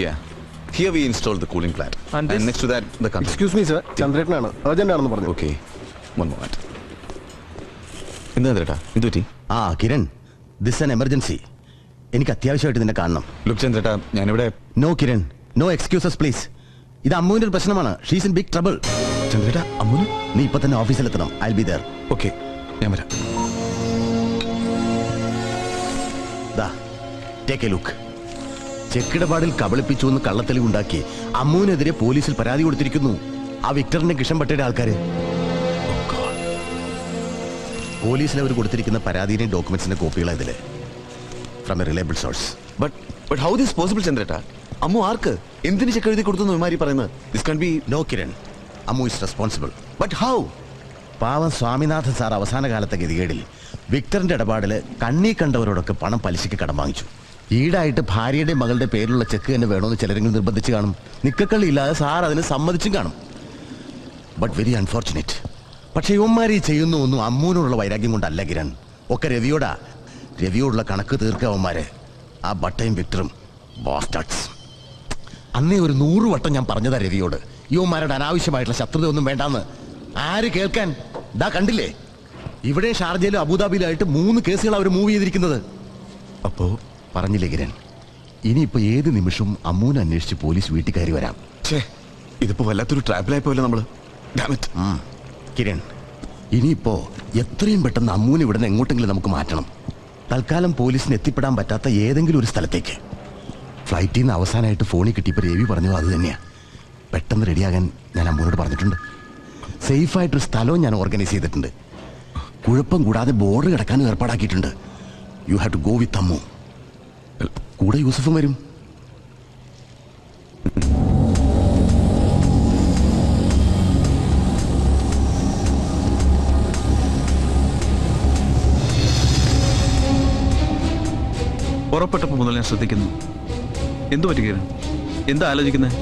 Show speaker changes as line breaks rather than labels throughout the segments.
Yeah. Here we installed the cooling plant. And next to that, the control.
Excuse me, sir. ചന്ദ്രേട്ടനാണ്. Urgent ആണെന്ന് പറഞ്ഞു.
Okay. One moment. എന്താ ചേട്ടാ? എന്ത് പറ്റി?
Kiran, this an emergency. എനിക്ക് അത്യാവശ്യമായിട്ട് നിന്നെ കാണണം.
Look ചന്ദ്രേട്ടാ, ഞാനിവിടെ.
No Kiran, no excuses please. ഇത് അമ്മുവിന്റെ ഒരു പ്രശ്നമാണ്. She's in big trouble.
ചന്ദ്രേട്ടാ, അമ്മുന്?
നീ ഇപ്പൊ തന്നെ ഓഫീസിലെത്തണം. I'll be there.
Okay, ഞാൻ വരാം.
ദാ, take a look. ചെക്കിടപാടിൽ കബളിപ്പിച്ചു എന്ന് കള്ളത്തെളിവുണ്ടാക്കി അമ്മുവിനെതിരെ പോലീസിൽ പരാതി കൊടുത്തിരിക്കുന്നു. ആ വിക്ടറിന്റെ കിഷൻപട്ടയുടെ ആൾക്കാര്. പോലീസിൽ അവർ കൊടുത്തിരിക്കുന്ന പരാതിയുടെ ഡോക്യുമെന്റ്സിന്റെ കോപ്പികളാണ് ഇതില്. From a reliable source.
But how this possible ചന്ദ്രേട്ടാ? അമ്മു ആർക്ക് എന്തിന് ചെക്ക് എഴുതി കൊടുത്തു ഇമാരി പറയുന്നത്? This can't be.
No Kiran, Ammu is responsible.
But how?
പാവം സ്വാമിനാഥൻ സാർ അവസാന കാലത്തെ ഗതികേടിൽ വിക്ടറിന്റെ ഇടപാടില് കണ്ണീ കണ്ടവരോടൊക്കെ പണം പലിശയ്ക്ക് കടം വാങ്ങിച്ചു. ഈടായിട്ട് ഭാര്യയുടെ മകളുടെ പേരിലുള്ള ചെക്ക് തന്നെ വേണമെന്ന് ചിലരെങ്കിലും നിർബന്ധിച്ച് കാണും. നിക്കക്കള്ളി ഇല്ലാതെ സാർ അതിന് സമ്മതിച്ചും കാണും. But very unfortunate. പക്ഷെ ഇവന്മാരീ ചെയ്യുന്ന ഒന്നും അമ്മൂനോടുള്ള വൈരാഗ്യം കൊണ്ടല്ല കിരൺ. ഒക്കെ രവിയോടുള്ള കണക്ക് തീർക്കവന്മാരെ. ആ ബട്ടയും വിക്ടറും ബാസ്റ്റാർഡ്സ്. അന്നേ ഒരു 100 വട്ടം ഞാൻ പറഞ്ഞതാ രവിയോട്, യുവന്മാരുടെ അനാവശ്യമായിട്ടുള്ള ശത്രുത ഒന്നും വേണ്ടാന്ന്. ആര് കേൾക്കാൻ? ദാ കണ്ടില്ലേ, ഇവിടെ ഷാർജയിലും അബുദാബിയിലായിട്ട് 3 കേസുകൾ അവർ മൂവ് ചെയ്തിരിക്കുന്നത്. അപ്പോ പറഞ്ഞില്ലേ കിരൺ, ഇനിയിപ്പോ ഏത് നിമിഷവും അമ്മൂനെ അന്വേഷിച്ച് പോലീസ് വീട്ടിൽ കയറി വരാം.
ഇതിപ്പോ വല്ലാത്തൊരു ട്രാപ്പിലായി പോയല്ലോ നമ്മള്.
കിരൺ, ഇനിയിപ്പോ എത്രയും പെട്ടെന്ന് അമ്മൂനെ ഇവിടെ നിന്ന് എങ്ങോട്ടെങ്കിലും നമുക്ക് മാറ്റണം. തൽക്കാലം പോലീസിന് എത്തിപ്പെടാൻ പറ്റാത്ത ഏതെങ്കിലും ഒരു സ്ഥലത്തേക്ക്. ഫ്ലൈറ്റിൽ നിന്ന് അവസാനമായിട്ട് ഫോണിൽ കിട്ടിയപ്പോൾ രവി പറഞ്ഞത് അത് തന്നെയാ. പെട്ടെന്ന് റെഡിയാകാൻ ഞാൻ അമ്മൂനോട് പറഞ്ഞിട്ടുണ്ട്. സേഫായിട്ടൊരു സ്ഥലവും ഞാൻ ഓർഗനൈസ് ചെയ്തിട്ടുണ്ട്. കുഴപ്പം കൂടാതെ ബോർഡർ കിടക്കാനും ഏർപ്പാടാക്കിയിട്ടുണ്ട്. You have to go with Ammu. കൂടെ യൂസഫും വരും.
പുറപ്പെട്ടപ്പോൾ മുതൽ ഞാൻ ശ്രദ്ധിക്കുന്നു. എന്തു പറ്റുകയാണ്? എന്താ ആലോചിക്കുന്നത്?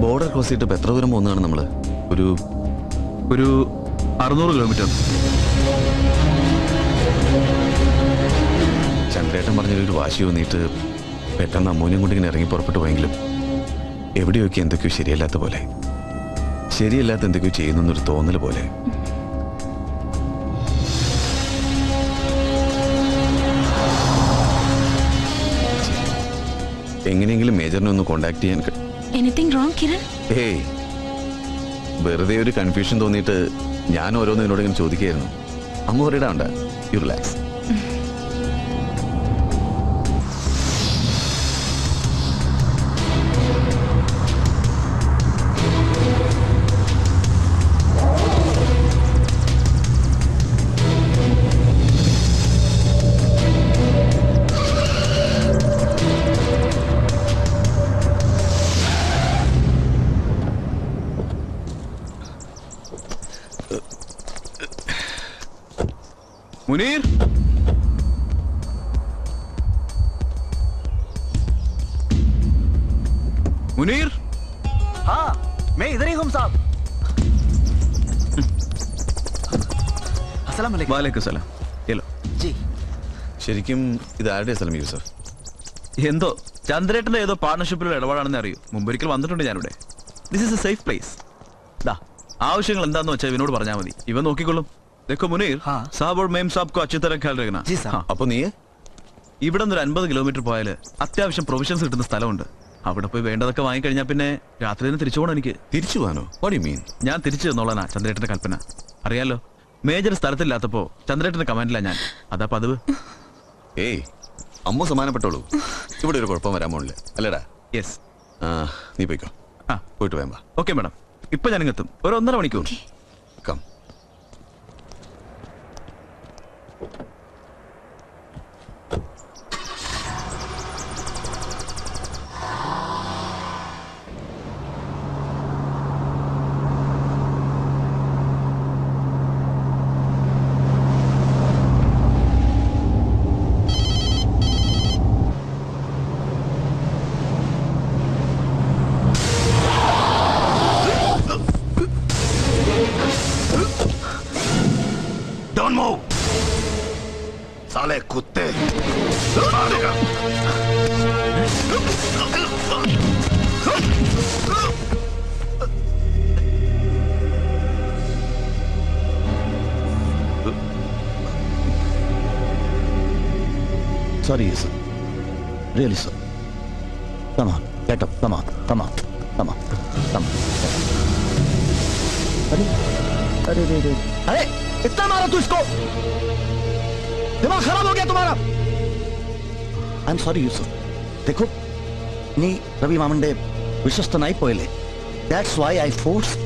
ബോർഡർ ക്രോസ് ചെയ്തിട്ട് എത്ര ദൂരം പോകുന്നതാണ് നമ്മള്? ഒരു
600 കിലോമീറ്റർ.
ചന്ദ്രേട്ടൻ പറഞ്ഞൊരു വാശി തോന്നിയിട്ട് പെട്ടെന്ന് അമ്മൂനെയും കൊണ്ട് ഇങ്ങനെ ഇറങ്ങി പുറപ്പെട്ടു പോയെങ്കിലും എവിടെയൊക്കെ എന്തൊക്കെയോ ശരിയല്ലാത്ത പോലെ, ശരിയല്ലാത്ത എന്തൊക്കെയോ ചെയ്യുന്നൊരു തോന്നൽ പോലെ. എങ്ങനെയെങ്കിലും മേജറിനെ ഒന്ന് കോണ്ടാക്ട് ചെയ്യാൻ.
Anything wrong Kiran?
ഏയ്, വെറുതെ ഒരു കൺഫ്യൂഷൻ തോന്നിയിട്ട് ഞാൻ ഓരോന്നും എന്നോട് ഇങ്ങനെ ചോദിക്കുകയായിരുന്നു. അമ്മ പറയടാണ്ട, യു റിലാക്സ്.
मुनीर, मुनीर।
हाँ, मैं इधर ही हूँ साहब. अस्सलाम वालेकुम.
वालेकुम सलाम. हेलो
जी.
ശരിക്കും ഇത് ആരുടെ സ്ഥലം യൂസഫ്?
എന്തോ ചന്ദ്രേട്ടന്റെ ഏതോ പാർട്ണർഷിപ്പിലുള്ള ഇടപാടാണെന്ന് അറിയൂ. മുമ്പൊരിക്കൽ വന്നിട്ടുണ്ട് ഞാനിവിടെ. This is A safe place. ദാ ആവശ്യങ്ങൾ എന്താന്ന് വെച്ചാൽ ഇവനോട് പറഞ്ഞാൽ മതി, ഇവൻ നോക്കിക്കൊള്ളും. देखो मुनीर, साहब और मेम साहब को अच्छी तरह ख्याल रखना.
जी साहब.
അപ്പൊ നീ
ഇവിടെ നിന്ന് 50 കിലോമീറ്റർ പോയാൽ അത്യാവശ്യം പ്രൊവിഷൻസ് കിട്ടുന്ന സ്ഥലമുണ്ട്. അവിടെ പോയി വേണ്ടതൊക്കെ വാങ്ങിക്കഴിഞ്ഞാൽ പിന്നെ രാത്രി തന്നെ തിരിച്ചു പോകണം. എനിക്ക്
തിരിച്ചു പോകാനോ? What you mean?
ഞാൻ തിരിച്ചു തന്നോളാനാ ചന്ദ്രേട്ടന്റെ കൽപ്പന. അറിയാലോ, മേജർ സ്ഥലത്തില്ലാത്തപ്പോ ചന്ദ്രേട്ടന്റെ കമാൻഡിലാ ഞാൻ. അതാ പതിവ്.
ഏയ്, അമ്മ സമാനപ്പെട്ടോളൂ. ഇവിടെ ഒരു കുഴപ്പം വരാൻ പോണില്ല അല്ലേടാ?
യെസ്.
നീ പോയിക്കോ. പോയിട്ട് വേമ്പാ.
ഓക്കെ മാഡം, ഇപ്പൊ ഞാൻ ഇങ്ങെത്തും. ഒരു 1.5 മണിക്കൂർ.
Come.
Sorry, sir. Really, sir. Come on, get up. Come on, come on, come on, come on. अरे अरे इतना मारा तू इसको, दिमाग खराब हो गया तुम्हारा. I'm sorry, Yusuf. देखो, നീ രവി മാമന്റെ വിശ്വസ്തനായി പോയല്ലേ. That's why I forced.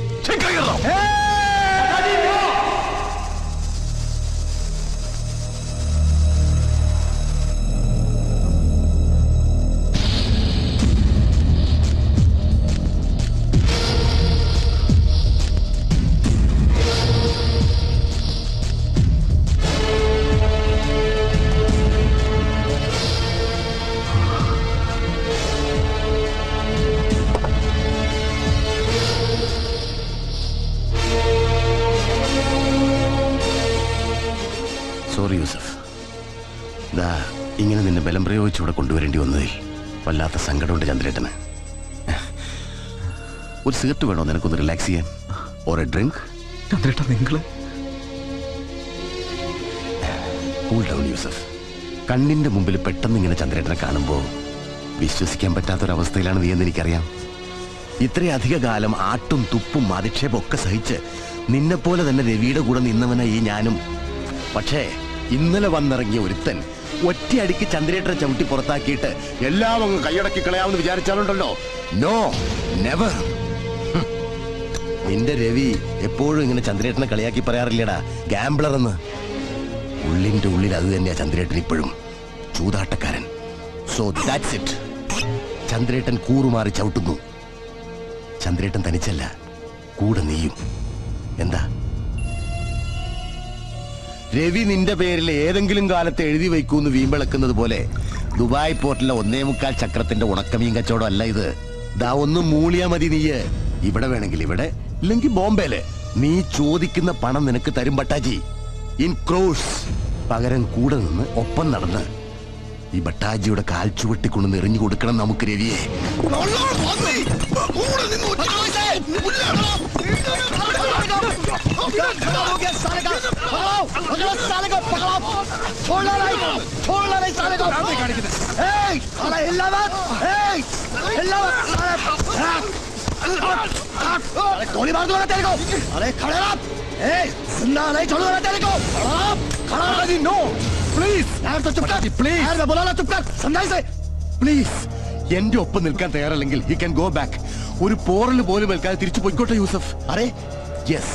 Sorry Yusuf, ദാ ഇങ്ങനെ നിന്നെ ബലം പ്രയോഗിച്ചൂടെ കൊണ്ടുവരേണ്ടി വന്നതിൽ വല്ലാത്ത സങ്കടമുണ്ട് ചന്ദ്രേട്ടന്. ഒരു സിഗരറ്റ് വേണോ നിനക്കൊന്ന് റിലാക്സ് ചെയ്യാൻ? Or A drink?
ചന്ദ്രേട്ട നിങ്ങള്
കൂൾ ഡൗൺ യൂസഫ്. കണ്ണിന്റെ മുമ്പിൽ പെട്ടെന്ന് ഇങ്ങനെ ചന്ദ്രേട്ടനെ കാണുമ്പോൾ വിശ്വസിക്കാൻ പറ്റാത്തൊരവസ്ഥയിലാണ് നീ എന്ന് എനിക്കറിയാം. ഇത്രയധിക കാലം ആട്ടും തുപ്പും അധിക്ഷേപം ഒക്കെ സഹിച്ച് നിന്നെപ്പോലെ തന്നെ രവിയുടെ കൂടെ നിന്നവനായി ഞാനും. പക്ഷേ ഇന്നലെ വന്നിറങ്ങിയ ഒരുത്തൻ ഒറ്റയടിക്ക് ചന്ദ്രേട്ടനെ ചവിട്ടി പുറത്താക്കിയിട്ട് എല്ലാം അങ്ങ് കൈയടക്കി കളയാമെന്ന് വിചാരിച്ചാലുണ്ടല്ലോ. No, never. നിന്റെ രവി എപ്പോഴും ഇങ്ങനെ ചന്ദ്രേട്ടനെ കളിയാക്കി പറയാറില്ലടാ, ഗാംബ്ലർ എന്ന്. ഉള്ളിന്റെ ഉള്ളിൽ അത് തന്നെയാ ചന്ദ്രേട്ടൻ ഇപ്പോഴും, ചൂതാട്ടക്കാരൻ. So that's it. ചന്ദ്രേട്ടൻ കൂറുമാറി ചവിട്ടുന്നു. ചന്ദ്രേട്ടൻ തനിച്ചല്ല, കൂടെ നീയും. എന്താ രവി നിന്റെ പേരിൽ ഏതെങ്കിലും കാലത്ത് എഴുതി വയ്ക്കൂന്ന് വീമ്പിളക്കുന്നത് പോലെ ദുബായ് പോർട്ടിലെ 1.25 ചക്രത്തിന്റെ ഉണക്കമീൻ കച്ചവടം അല്ല ഇത്. ദാ ഒന്ന് മൂളിയാ മതി നീയ്. ഇവിടെ വേണമെങ്കിൽ ഇവിടെ, ഇല്ലെങ്കിൽ ബോംബെയില്. നീ ചോദിക്കുന്ന പണം നിനക്ക് തരും ഭട്ടാജി, ഇൻ ക്രോഴ്സ്. പകരം കൂടെ നിന്ന് ഒപ്പം നടന്ന് ഈ ഭട്ടാജിയുടെ കാൽ ചുവട്ടിക്കൊണ്ടു എറിഞ്ഞു കൊടുക്കണം നമുക്ക് രവിയെ. गोली मार दूंगा तेरे को. अरे खड़े रह. जिंदा नहीं छोड़ूंगा तेरे को. खड़ा रह. नो प्लीज यार, तो चुप कर प्लीज. यार मैं बोला ना चुप कर, समझा इसे പ്ലീസ്. എന്റെ ഒപ്പം നിൽക്കാൻ തയ്യാറല്ലെങ്കിൽ ഹി ക്യാൻ ഗോ ബാക്ക്. ഒരു പോറല് പോലും ഏൽക്കാതെ തിരിച്ചു പോയിക്കോട്ടെ യൂസഫ്. അറേ യെസ്,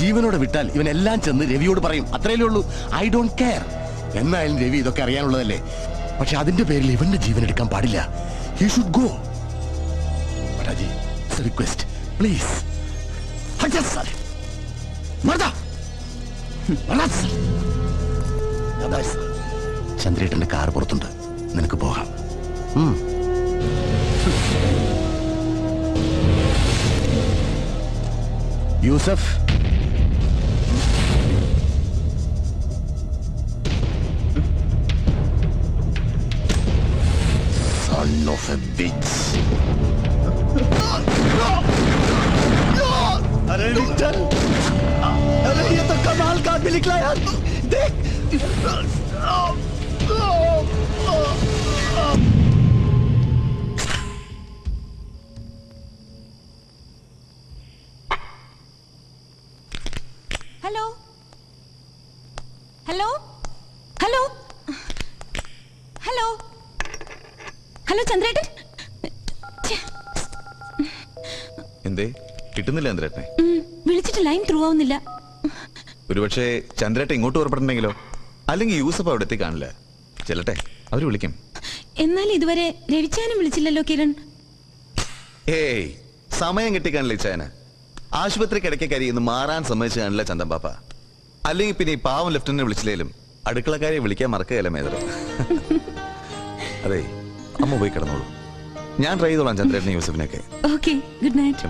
ജീവനോടെ വിട്ടാൽ ഇവൻ എല്ലാം ചെന്ന് രവിയോട് പറയും, അത്രയല്ലേ ഉള്ളൂ. I don't care. എന്നായാലും രവി ഇതൊക്കെ അറിയാനുള്ളതല്ലേ. പക്ഷെ അതിന്റെ പേരിൽ ഇവന്റെ ജീവൻ എടുക്കാൻ പാടില്ല. He should go. Bhattaji, it's a request please. ചന്ദ്രേട്ടന്റെ കാർ പുറത്തുണ്ട്, നിനക്ക് പോകാം. Yusuf, son of a bitch. अरे विक्टर, अरे ये तो कमाल का आदमी निकला यार. देख.
Hello hello hello hello hello ചന്ദ്രേട്ടൻ.
എന്തേ കിട്ടുന്നില്ല ചന്ദ്രേട്ടനെ?
വിളിച്ചിട്ട് ലൈൻ ത്രൂ ആവുന്നില്ല.
ഒരുപക്ഷെ ചന്ദ്രേട്ടൻ ഇങ്ങോട്ട് പുറപ്പെടണമെങ്കിലോ, അല്ലെങ്കിൽ യൂസഫ് അവിടെ എത്തി കാണില്ല. ചെല്ലട്ടെ, അവര് വിളിക്കും.
എന്നാൽ ഇതുവരെ രവിച്ചാനും വിളിച്ചില്ലല്ലോ കിരൺ.
ഏയ്, സമയം കിട്ടിക്കാണില്ല ചായന. ആശുപത്രി കിടക്കരി ഇന്ന് മാറാൻ സമ്മതിച്ചു കാണില്ല ചന്ദൻ പാപ്പ. അല്ലെങ്കിൽ പിന്നെ ഈ പാവം ലെഫ്റ്റനന്റ് വിളിച്ചില്ലേലും അടുക്കളക്കാരെ വിളിക്കാൻ മറക്കുകയല്ല മേതർ. അതെ, അമ്മ പോയി കിടന്നോളൂ. ഞാൻ ട്രൈ ചെയ്തോളാം ചന്ദ്രേട്ടനെ യൂസഫിനൊക്കെ.
Okay, good night.